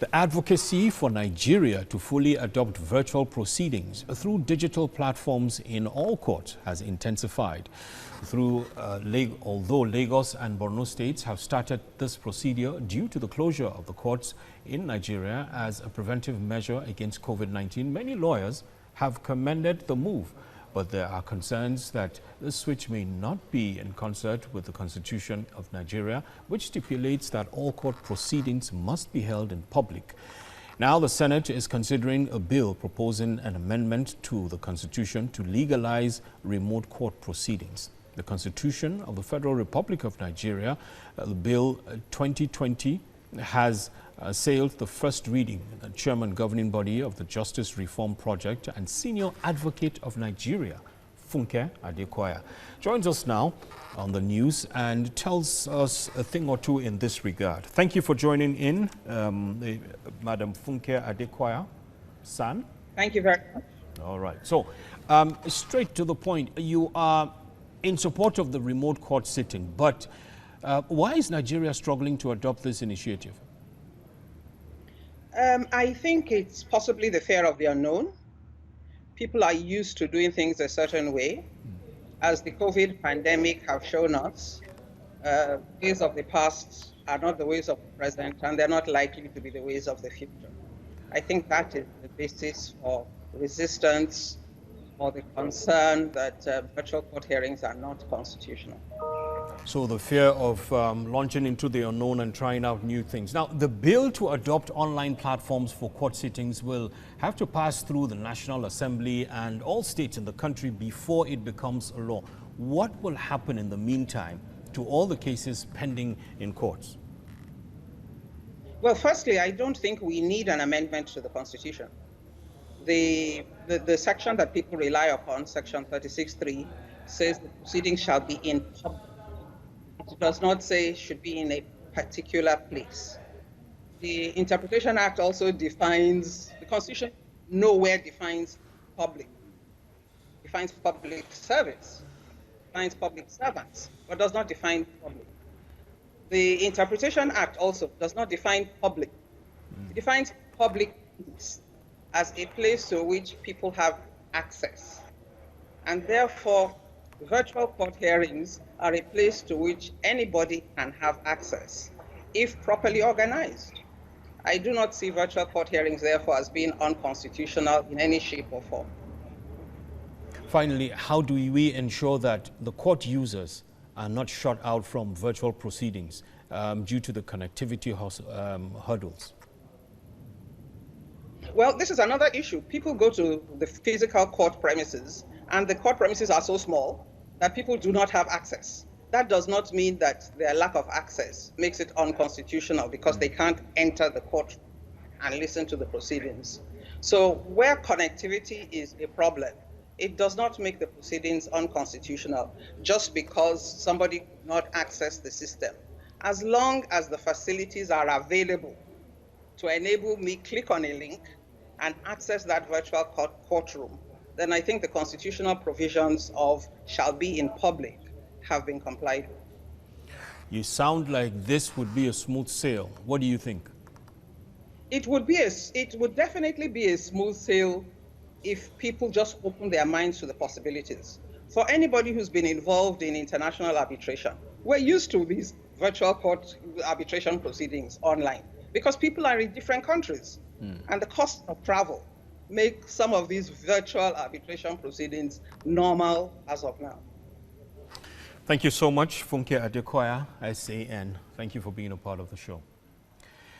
The advocacy for Nigeria to fully adopt virtual proceedings through digital platforms in all courts has intensified. Although Lagos and Borno states have started this procedure due to the closure of the courts in Nigeria as a preventive measure against COVID-19, many lawyers have commended the move. But there are concerns that this switch may not be in concert with the Constitution of Nigeria, which stipulates that all court proceedings must be held in public. Now the Senate is considering a bill proposing an amendment to the Constitution to legalize remote court proceedings. The Constitution of the Federal Republic of Nigeria, Bill 2020, has sailed the first reading. The chairman governing body of the Justice Reform Project and senior advocate of Nigeria, Funke Adekoya, joins us now on the news and tells us a thing or two in this regard. Thank you for joining in, Madam Funke Adekoya. San? Thank you very much. All right. So, straight to the point, you are in support of the remote court sitting, but why is Nigeria struggling to adopt this initiative? I think it's possibly the fear of the unknown. People are used to doing things a certain way. As the COVID pandemic have shown us, ways of the past are not the ways of the present, and they're not likely to be the ways of the future. I think that is the basis for resistance or the concern that virtual court hearings are not constitutional. So the fear of launching into the unknown and trying out new things. Now, the bill to adopt online platforms for court sittings will have to pass through the National Assembly and all states in the country before it becomes a law. What will happen in the meantime to all the cases pending in courts? Well, firstly, I don't think we need an amendment to the Constitution. The section that people rely upon, section 36.3, says the proceedings shall be in public. It does not say should be in a particular place. The Interpretation Act also defines, the Constitution nowhere defines public. It defines public service, defines public servants, but does not define public. The Interpretation Act also does not define public. It defines public as a place to which people have access. And therefore, virtual court hearings are a place to which anybody can have access if properly organized. I do not see virtual court hearings, therefore, as being unconstitutional in any shape or form. Finally, how do we ensure that the court users are not shut out from virtual proceedings due to the connectivity hurdles? Well, this is another issue. People go to the physical court premises, and the court premises are so small that people do not have access. That does not mean that their lack of access makes it unconstitutional because they can't enter the court and listen to the proceedings. So where connectivity is a problem, it does not make the proceedings unconstitutional just because somebody could not access the system. As long as the facilities are available to enable me click on a link and access that virtual courtroom, then I think the constitutional provisions of shall be in public have been complied with. You sound like this would be a smooth sail. What do you think? It would definitely be a smooth sail if people just open their minds to the possibilities. For anybody who's been involved in international arbitration, we're used to these virtual court arbitration proceedings online because people are in different countries and the cost of travel make some of these virtual arbitration proceedings normal as of now. Thank you so much, Funke Adekoya, SAN. Thank you for being a part of the show.